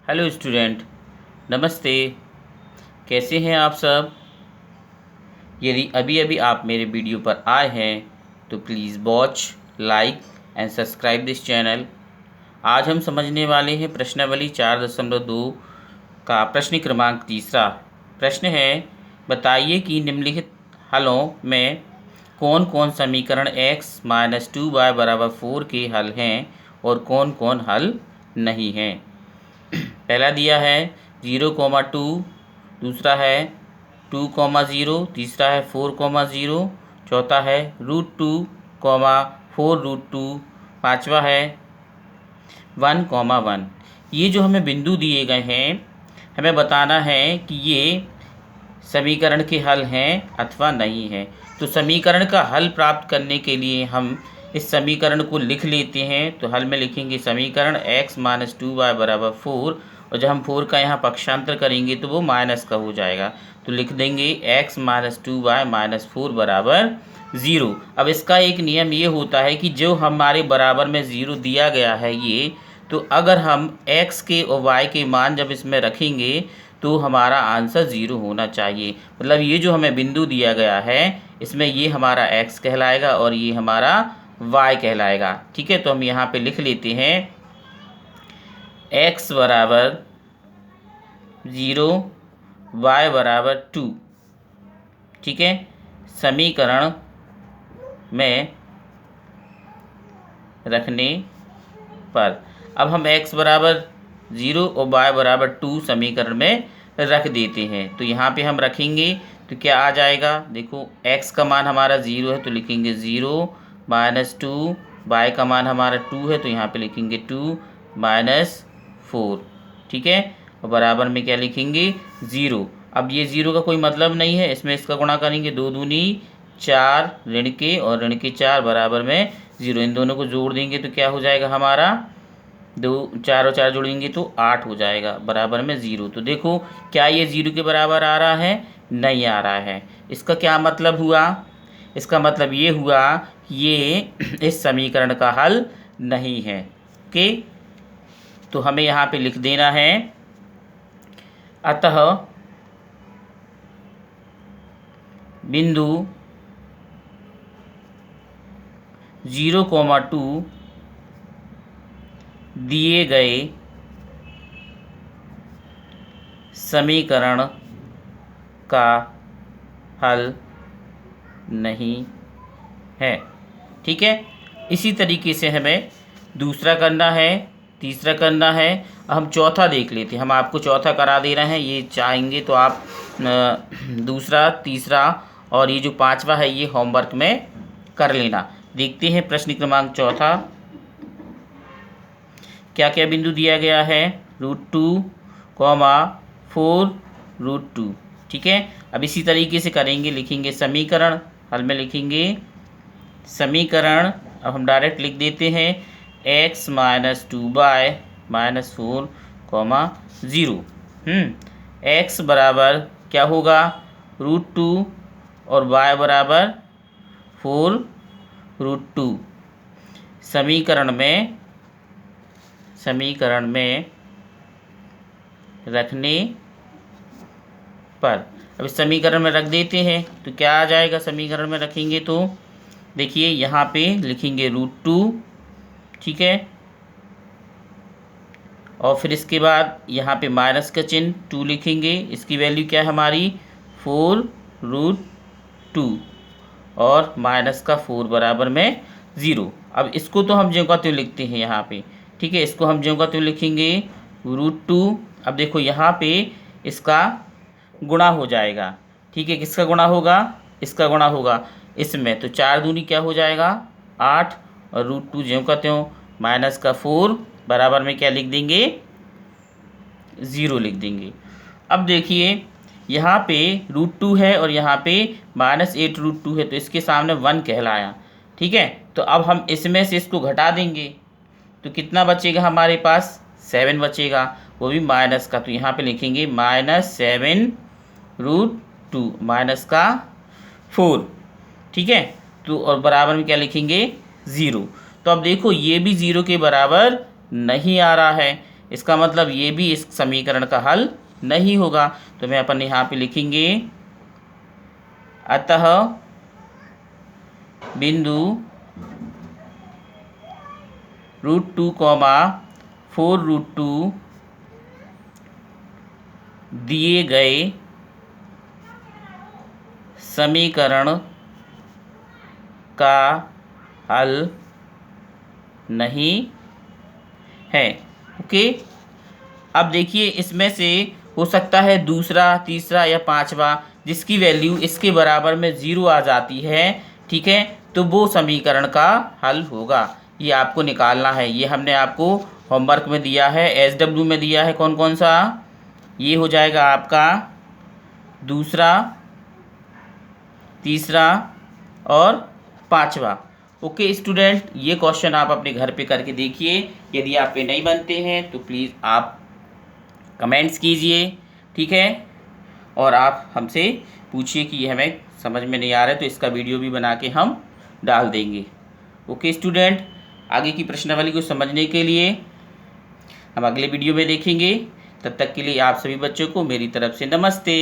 Hello student, नमस्ते। कैसे हैं आप सब? यदि अभी अभी आप मेरे वीडियो पर आए हैं तो please watch, like and subscribe this channel. आज हम समझने वाले हैं प्रश्नावली 4.2 का प्रश्न क्रमांक तीसरा। प्रश्न है, बताइए कि निम्नलिखित हलों में कौन कौन समीकरण x-2y = 4 के हल हैं और कौन कौन हल नहीं हैं। पहला दिया है 0,2, दूसरा है 2,0, तीसरा है 4,0, चौथा है √2, 4√2, पाँचवा है 1,1। ये जो हमें बिंदु दिए गए हैं, हमें बताना है कि ये समीकरण के हल हैं अथवा नहीं हैं। तो समीकरण का हल प्राप्त करने के लिए हम इस समीकरण को लिख लेते हैं। तो हल में लिखेंगे समीकरण x-2y = 4, और जब हम 4 का यहाँ पक्षांतर करेंगे तो वो माइनस का हो जाएगा। तो लिख देंगे x-2y - 4 = 0। अब इसका एक नियम ये होता है कि जो हमारे बराबर में 0 दिया गया है ये, तो अगर हम x के और y के मान जब इसमें रखेंगे तो हमारा आंसर 0 होना चाहिए। मतलब ये जो हमें बिंदु दिया गया है इसमें ये हमारा x कहलाएगा और ये हमारा y कहलाएगा। ठीक है, तो हम यहाँ पे लिख लेते हैं x = 0, y = 2। ठीक है, समीकरण में रखने पर अब हम x = 0 और y = 2 समीकरण में रख देते हैं। तो यहाँ पे हम रखेंगे तो क्या आ जाएगा, देखो x का मान हमारा 0 है तो लिखेंगे 0 - 2, y का मान हमारा 2 है तो यहाँ पे लिखेंगे 2 - 4। ठीक है, और बराबर में क्या लिखेंगे 0। अब ये 0 का कोई मतलब नहीं है, इसमें इसका गुणा करेंगे 2 दूनी 4, ऋण के और ऋण के 4 बराबर में 0। इन दोनों को जोड़ देंगे तो क्या हो जाएगा हमारा 2, 4 और 4 जोड़ेंगे तो 8 हो जाएगा बराबर में 0। तो देखो क्या ये 0 के बराबर आ रहा है? नहीं आ रहा है। इसका क्या मतलब हुआ? इसका मतलब ये हुआ ये इस समीकरण का हल नहीं है। ओके, तो हमें यहाँ पे लिख देना है, अतः बिंदु 0,2 दिए गए समीकरण का हल नहीं है। ठीक है, इसी तरीके से हमें दूसरा करना है, तीसरा करना है। हम चौथा देख लेते हैं, हम आपको चौथा करा दे रहे हैं। ये चाहेंगे तो आप दूसरा, तीसरा और ये जो पांचवा है ये होमवर्क में कर लेना। देखते हैं प्रश्न क्रमांक चौथा। क्या क्या बिंदु दिया गया है? √2, 4√2। ठीक है, अब इसी तरीके से करेंगे, लिखेंगे समीकरण, हल में लिखेंगे समीकरण। अब हम डायरेक्ट लिख देते हैं x - 2y - 4, 0। x बराबर क्या होगा? √2 और y बराबर 4√2। समीकरण में रखने पर अब इस समीकरण में रख देते हैं तो क्या आ जाएगा? समीकरण में रखेंगे तो देखिए यहाँ पे लिखेंगे √2। ठीक है, और फिर इसके बाद यहाँ पे माइनस का चिन्ह 2 लिखेंगे। इसकी वैल्यू क्या है हमारी? 4√2 और माइनस का 4 बराबर में 0। अब इसको तो हम ज्यों का त्यों लिखते हैं यहाँ पे। ठीक है, इसको हम ज्यों का त्यों लिखेंगे √2। अब देखो यहाँ पे इसका गुणा हो जाएगा। ठीक है, किसका गुणा होगा? इसका गुणा होगा इसमें। तो 4 दूनी क्या हो जाएगा? 8 और √2 ज्यों का त्यों, माइनस का 4 बराबर में क्या लिख देंगे? 0 लिख देंगे। अब देखिए यहाँ पे √2 है और यहाँ पे -8√2 है तो इसके सामने 1 कहलाया। ठीक है, तो अब हम इसमें से इसको घटा देंगे तो कितना बचेगा हमारे पास? 7 बचेगा, वो भी माइनस का। तो यहाँ पे लिखेंगे -7√2 माइनस का 4। ठीक है, तो और बराबर में क्या लिखेंगे? 0। तो अब देखो ये भी 0 के बराबर नहीं आ रहा है। इसका मतलब ये भी इस समीकरण का हल नहीं होगा। तो मैं अपन यहाँ पे लिखेंगे अतः बिंदु √2, 4√2 दिए गए समीकरण का हल नहीं है। ओके, अब देखिए इसमें से हो सकता है दूसरा, तीसरा या पांचवा जिसकी वैल्यू इसके बराबर में 0 आ जाती है, ठीक है, तो वो समीकरण का हल होगा। ये आपको निकालना है। ये हमने आपको होमवर्क में दिया है, SW में दिया है। कौन कौन सा? ये हो जाएगा आपका दूसरा, तीसरा और पांचवा। ओके स्टूडेंट, ये क्वेश्चन आप अपने घर पे करके देखिए। यदि आप पे नहीं बनते हैं तो प्लीज़ आप कमेंट्स कीजिए, ठीक है, और आप हमसे पूछिए कि ये हमें समझ में नहीं आ रहा है, तो इसका वीडियो भी बना के हम डाल देंगे। ओके स्टूडेंट, आगे की प्रश्नावली को समझने के लिए हम अगले वीडियो में देखेंगे। तब तक के लिए आप सभी बच्चों को मेरी तरफ से नमस्ते।